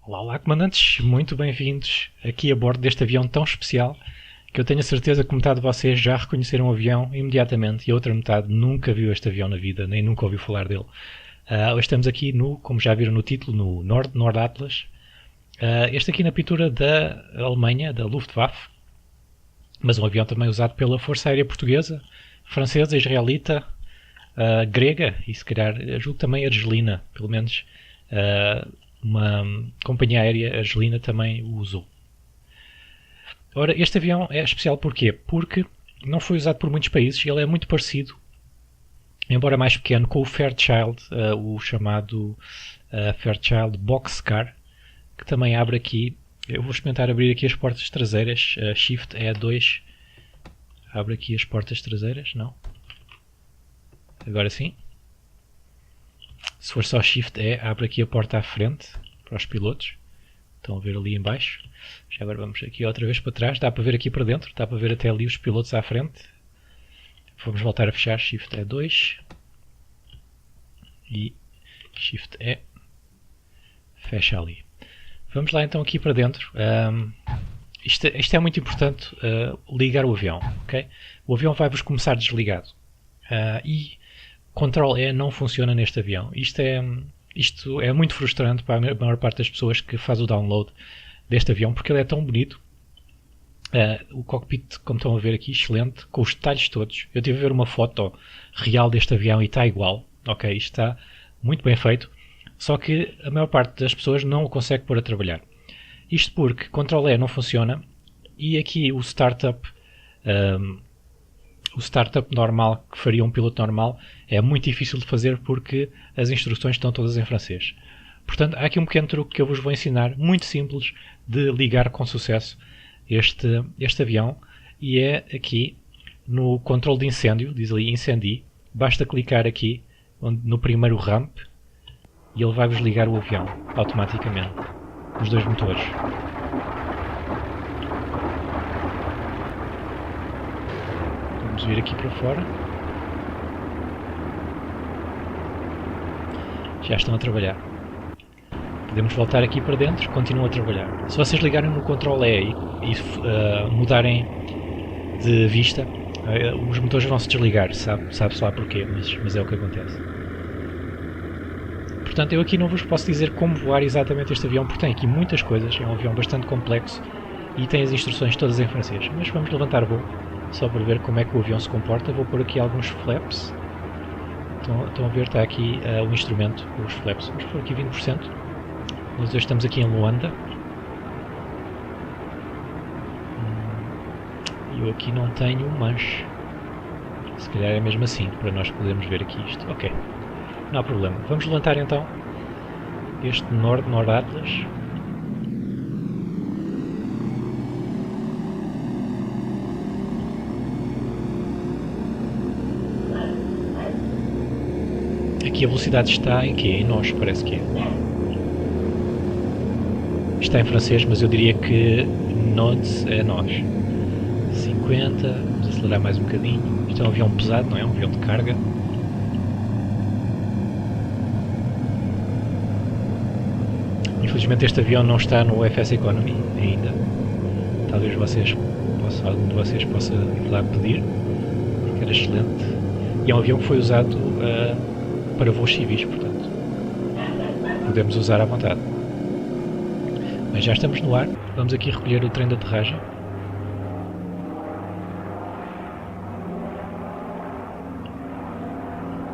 Olá, olá, comandantes, muito bem-vindos aqui a bordo deste avião tão especial que eu tenho a certeza que metade de vocês já reconheceram o avião imediatamente e a outra metade nunca viu este avião na vida, nem nunca ouviu falar dele. Hoje estamos aqui no, como já viram no título, no Nord Atlas. Este aqui na pintura da Alemanha, da Luftwaffe, mas um avião também usado pela Força Aérea Portuguesa, francesa, israelita, grega e se calhar, julgo também argelina, pelo menos uma companhia aérea argelina também o usou. Ora, este avião é especial porquê? Porque não foi usado por muitos países, ele é muito parecido, embora mais pequeno, com o Fairchild, o chamado Fairchild Boxcar, que também abre aqui. Eu vou experimentar abrir aqui as portas traseiras, Shift E2, abre aqui as portas traseiras, não? Agora sim. Se for só Shift E, abre aqui a porta à frente, para os pilotos. Estão a ver ali em baixo. Já agora vamos aqui outra vez para trás. Dá para ver aqui para dentro. Dá para ver até ali os pilotos à frente. Vamos voltar a fechar. Shift E2. E Shift E. Fecha ali. Vamos lá então aqui para dentro. Isto é muito importante, ligar o avião. Okay? O avião vai-vos começar desligado. E Ctrl E não funciona neste avião. Isto é muito frustrante para a maior parte das pessoas que faz o download deste avião, porque ele é tão bonito. O cockpit, como estão a ver aqui, excelente, com os detalhes todos. Eu tive a ver uma foto real deste avião e está igual. Ok, isto está muito bem feito. Só que a maior parte das pessoas não o consegue pôr a trabalhar. Isto porque Ctrl E não funciona e aqui o startup normal, que faria um piloto normal, é muito difícil de fazer porque as instruções estão todas em francês. Portanto, há aqui um pequeno truque que eu vos vou ensinar, muito simples, de ligar com sucesso este avião, e é aqui no controle de incêndio, diz ali incendie, basta clicar aqui no primeiro ramp e ele vai-vos ligar o avião automaticamente, os dois motores. Vamos vir aqui para fora. Já estão a trabalhar. Podemos voltar aqui para dentro, continuam a trabalhar. Se vocês ligarem no Ctrl E e mudarem de vista, os motores vão se desligar, sabe-se lá porquê, mas é o que acontece. Portanto, eu aqui não vos posso dizer como voar exatamente este avião, porque tem aqui muitas coisas, é um avião bastante complexo e tem as instruções todas em francês. Mas vamos levantar voo, só para ver como é que o avião se comporta. Vou pôr aqui alguns flaps. Estão a ver, está aqui o instrumento, os flaps. Vamos pôr aqui 20%. Nós hoje estamos aqui em Luanda. E eu aqui não tenho manche. Se calhar é mesmo assim, para nós podermos ver aqui isto. Ok, não há problema. Vamos levantar então este Nord Atlas. Aqui a velocidade está em quê? Em nós, parece que é. Está em francês, mas eu diria que knots é nós. 50, vamos acelerar mais um bocadinho. Isto é um avião pesado, não é? Um avião de carga. Infelizmente este avião não está no FS Economy ainda. Talvez algum de vocês possa ir lá pedir, porque era excelente. E é um avião que foi usado para voos civis, portanto podemos usar à vontade. Mas já estamos no ar, vamos aqui recolher o trem de aterragem.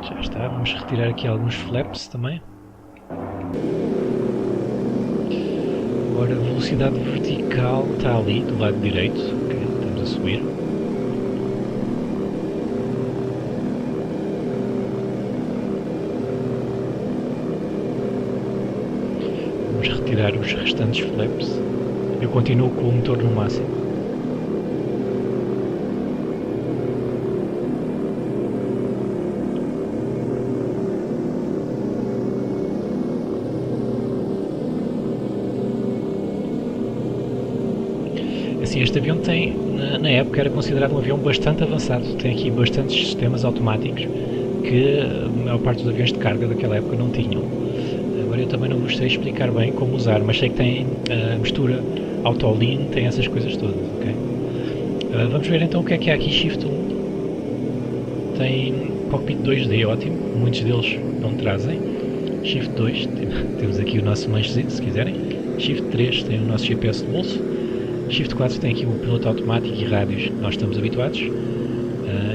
Já está, vamos retirar aqui alguns flaps também. Agora a velocidade vertical está ali, do lado direito, ok, estamos a subir. Retirar os restantes flaps. Eu continuo com o motor no máximo. Assim, este avião tem, na época era considerado um avião bastante avançado. Tem aqui bastantes sistemas automáticos que a maior parte dos aviões de carga daquela época não tinham. Agora eu também não vos sei explicar bem como usar, mas sei que tem mistura auto-lean, tem essas coisas todas, ok? Vamos ver então o que é aqui Shift 1. Tem cockpit 2D, ótimo, muitos deles não trazem. Shift 2, temos aqui o nosso manchezito, se quiserem. Shift 3 tem o nosso GPS de bolso. Shift 4 tem aqui o piloto automático e rádios que nós estamos habituados.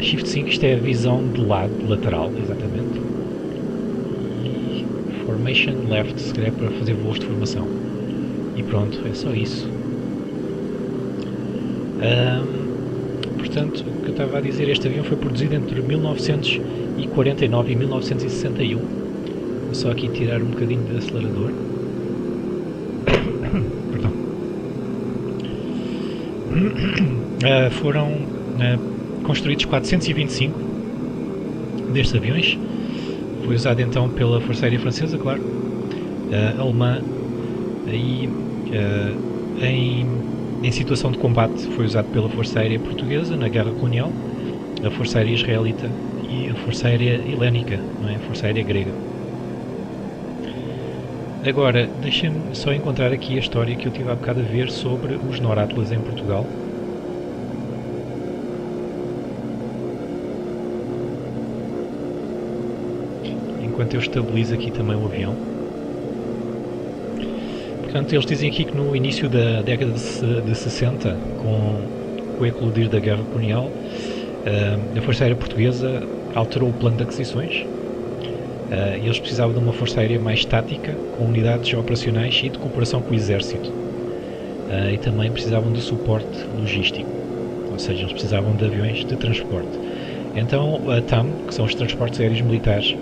Shift 5, isto é a visão de lado, lateral, exatamente. E Formation Left, se calhar para fazer voos de formação. E pronto, é só isso. Portanto, o que eu estava a dizer, este avião foi produzido entre 1949 e 1961. Vou só aqui tirar um bocadinho de acelerador. Perdão. Foram construídos 425 destes aviões. Foi usado então pela Força Aérea Francesa, claro, alemã, e em situação de combate foi usado pela Força Aérea Portuguesa na Guerra Colonial, a Força Aérea Israelita e a Força Aérea Helénica, não é? A Força Aérea Grega. Agora, deixem-me só encontrar aqui a história que eu tive há bocado a ver sobre os Noratlas em Portugal. Enquanto eu estabilizo aqui também o avião. Portanto, eles dizem aqui que no início da década de 60, com o eclodir da Guerra Colonial, a Força Aérea Portuguesa alterou o plano de aquisições. Eles precisavam de uma Força Aérea mais tática, com unidades operacionais e de cooperação com o Exército. E também precisavam de suporte logístico, ou seja, eles precisavam de aviões de transporte. Então a TAM, que são os transportes aéreos militares,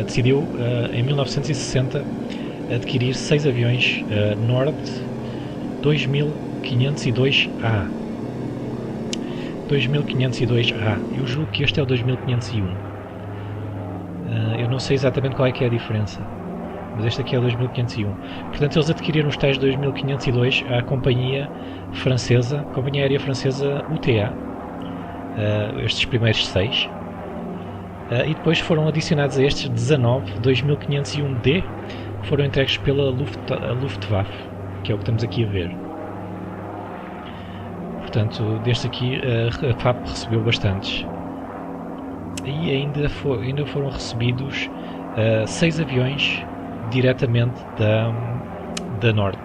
decidiu em 1960 adquirir 6 aviões Nord 2502A. 2502A. Eu julgo que este é o 2501. Eu não sei exatamente qual é que é a diferença, mas este aqui é o 2501. Portanto, eles adquiriram os tais 2502 à companhia francesa, companhia aérea francesa UTA, estes primeiros 6. E depois foram adicionados a estes 19 2501D, que foram entregues pela Luftwaffe, que é o que estamos aqui a ver. Portanto, deste aqui a FAP recebeu bastantes. E ainda foram recebidos 6 aviões diretamente da Nord,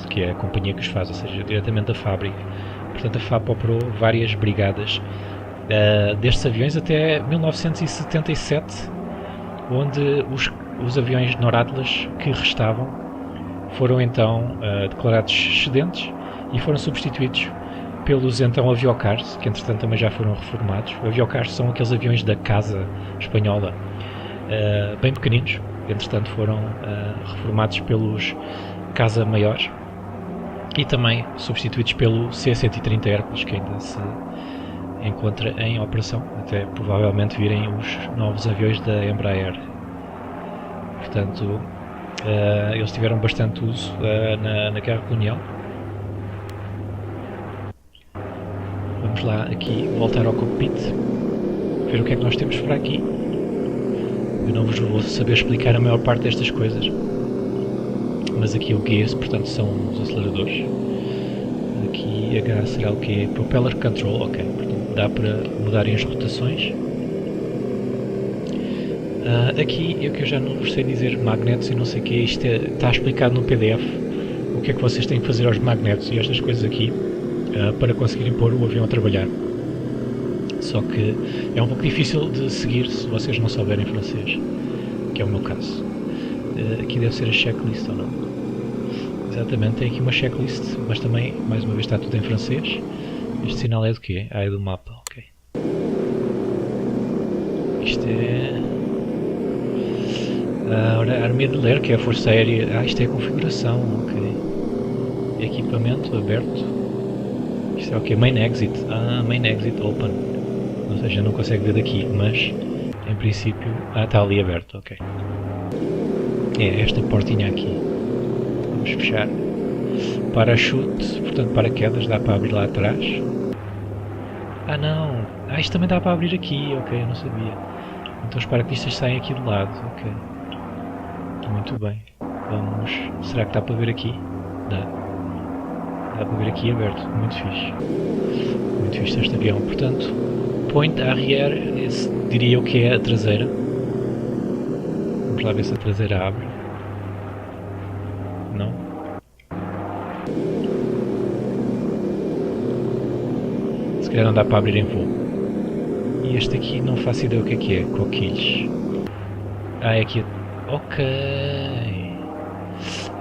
que é a companhia que os faz, ou seja, diretamente da fábrica. Portanto, a FAP operou várias brigadas destes aviões até 1977, onde os aviões Noratlas que restavam foram então declarados excedentes e foram substituídos pelos então Aviocars, que entretanto também já foram reformados. Aviocars são aqueles aviões da Casa espanhola, bem pequeninos, que entretanto foram reformados pelos Casa Maiores e também substituídos pelo C-130 Hércules, que ainda se encontra em operação, até provavelmente virem os novos aviões da Embraer. Portanto, eles tiveram bastante uso na Guerra Colonial. Vamos lá aqui voltar ao cockpit, ver o que é que nós temos por aqui. Eu não vos vou saber explicar a maior parte destas coisas, mas aqui o gears, portanto são os aceleradores. Aqui H será o que? Propeller Control, ok, portanto dá para mudarem as rotações. Aqui eu que eu já não vos sei dizer magnetos e não sei o que, isto está explicado no PDF, o que é que vocês têm que fazer aos magnetos e estas coisas aqui, para conseguirem pôr o avião a trabalhar. Só que é um pouco difícil de seguir se vocês não souberem francês, que é o meu caso. Aqui deve ser a checklist ou não? Exatamente, tem aqui uma checklist, mas também, mais uma vez, está tudo em francês. Este sinal é do quê? É do mapa, ok. Isto é... a Armée de l'Air, que é a Força Aérea... isto é a configuração, ok. Equipamento aberto. Isto é o quê? Main Exit. Main Exit Open. Ou seja, não consegue ver daqui, mas em princípio... está ali aberto, ok. É esta portinha aqui. Vamos fechar. Parachute, portanto paraquedas, dá para abrir lá atrás. Não! Isto também dá para abrir aqui, ok, eu não sabia. Então os paraquedistas saem aqui do lado, ok. muito bem. Vamos... Será que dá para ver aqui? Dá. Dá para ver aqui aberto. Muito fixe. Muito fixe este avião. Portanto, point arrière, esse diria eu que é a traseira. Vamos lá ver se a traseira abre. Não. Se calhar não dá para abrir em voo. E este aqui não faço ideia o que é. Coquilhos. Ah, é aqui. Ok.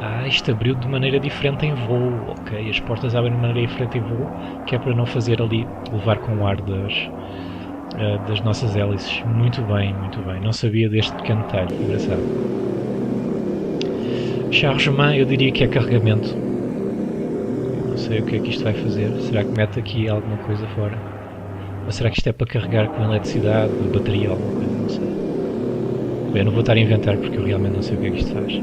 Ah, isto abriu de maneira diferente em voo. Ok, as portas abrem de maneira diferente em voo, que é para não fazer ali, levar com o ar das nossas hélices. Muito bem, muito bem. Não sabia deste pequeno detalhe. Engraçado. Chargement, eu diria que é carregamento. Não sei o que é que isto vai fazer. Será que mete aqui alguma coisa fora? Ou será que isto é para carregar com eletricidade, bateria, alguma coisa? Não sei. Bem, eu não vou estar a inventar porque eu realmente não sei o que é que isto faz.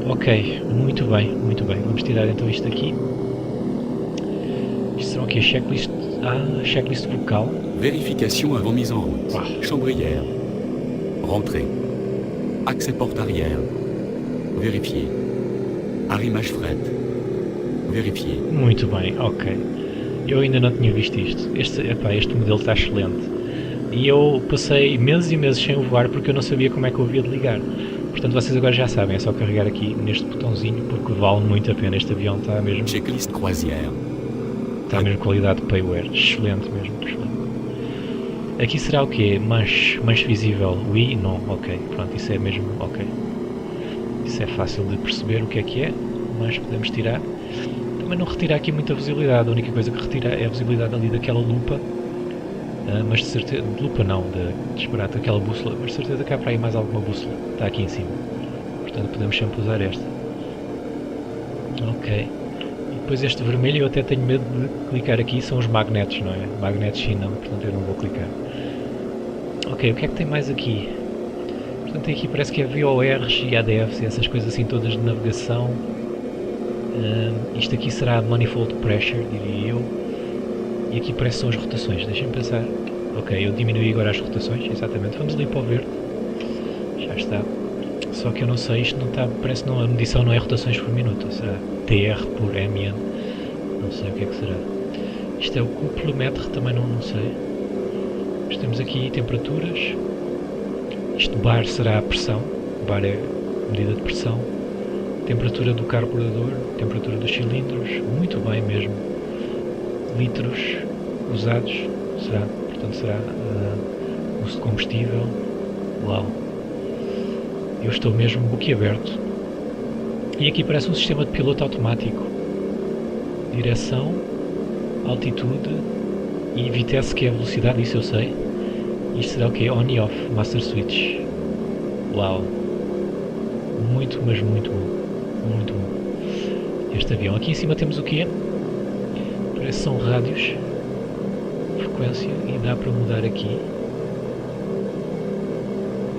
Ok, muito bem, muito bem. Vamos tirar então isto aqui. Isto será o que? Checklist. Ah, checklist vocal. Vérification avant mise en route. Chambrière. Rentrée. Accès porte arrière. Vérifier. Arrimage fret. Vérifier. Muito bem, ok. Eu ainda não tinha visto isto. Este modelo está excelente. E eu passei meses e meses sem o voar porque eu não sabia como é que eu havia de ligar. Portanto, vocês agora já sabem, é só carregar aqui neste botãozinho porque vale muito a pena. Este avião está mesmo... Checklist croisière. Está mesmo qualidade de payware. Excelente mesmo, excelente. Aqui será o quê? Manche visível. Oui, não, ok. Pronto, isso é mesmo, ok. Isso é fácil de perceber o que é. Mas podemos tirar. Também não retira aqui muita visibilidade. A única coisa que retira é a visibilidade ali daquela lupa. Mas de certeza, de lupa não, de disparate, aquela bússola, mas de certeza que há para aí mais alguma bússola, está aqui em cima, portanto podemos sempre usar esta. Ok, e depois este vermelho eu até tenho medo de clicar aqui, são os magnetos, não é? Magnetos sim não, portanto eu não vou clicar. Ok, o que é que tem mais aqui? Portanto aqui parece que é VORs e ADFs e essas coisas assim todas de navegação. Isto aqui será Manifold Pressure, diria eu. E aqui parece que são as rotações, deixem-me pensar. Ok, eu diminui agora as rotações, exatamente. Vamos ali para o verde. Já está. Só que eu não sei, isto não está, parece que não, a medição não é rotações por minuto. Será TR por MN. Não sei o que é que será. Isto é o couplomètre, também não sei. Mas temos aqui temperaturas. Isto bar será a pressão. Bar é a medida de pressão. Temperatura do carburador, temperatura dos cilindros. Muito bem mesmo. Litros usados, será, portanto será uso de combustível. Uau, eu estou mesmo boquiaberto. E aqui parece um sistema de piloto automático. Direção, altitude e vitesse, que é a velocidade, isso eu sei. Isto será o que? On e off, master switch. Uau, muito, mas muito bom, muito bom este avião. Aqui em cima temos o quê? Parece que são rádios, frequência, e dá para mudar aqui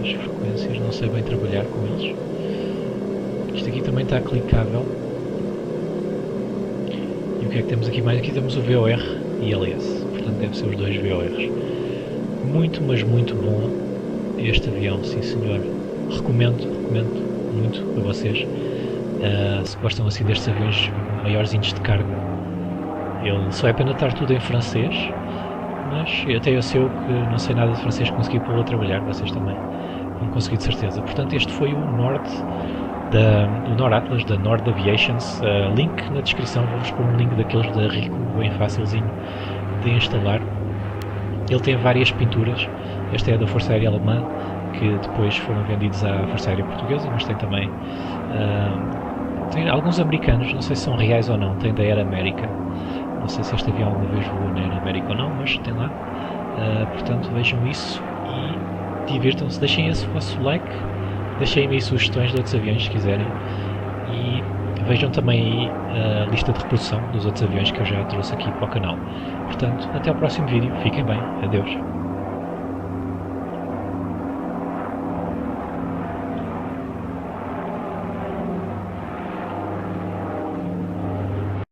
as frequências, não sei bem trabalhar com eles. Isto aqui também está clicável. E o que é que temos aqui mais? Aqui temos o VOR e LS, portanto deve ser os dois VORs. Muito, mas muito bom este avião, sim senhor. Recomendo muito a vocês. Se gostam assim destes aviões maiorzinhos de carga. Ele só é pena estar tudo em francês, mas até eu sei que não sei nada de francês, consegui pô-lo a trabalhar, vocês também vão conseguir de certeza. Portanto, este foi o Nord Atlas da Nord Aviations. Link na descrição, vou-vos pôr um link daqueles da Rico, bem facilzinho de instalar. Ele tem várias pinturas, esta é da Força Aérea Alemã, que depois foram vendidos à Força Aérea Portuguesa, mas tem também tem alguns americanos, não sei se são reais ou não, tem da Air America. Não sei se este avião alguma vez voou na Air America ou não, mas tem lá. Portanto, vejam isso e divirtam-se. Deixem esse vosso like, deixem-me aí sugestões de outros aviões se quiserem. E vejam também aí a lista de reprodução dos outros aviões que eu já trouxe aqui para o canal. Portanto, até ao próximo vídeo. Fiquem bem. Adeus.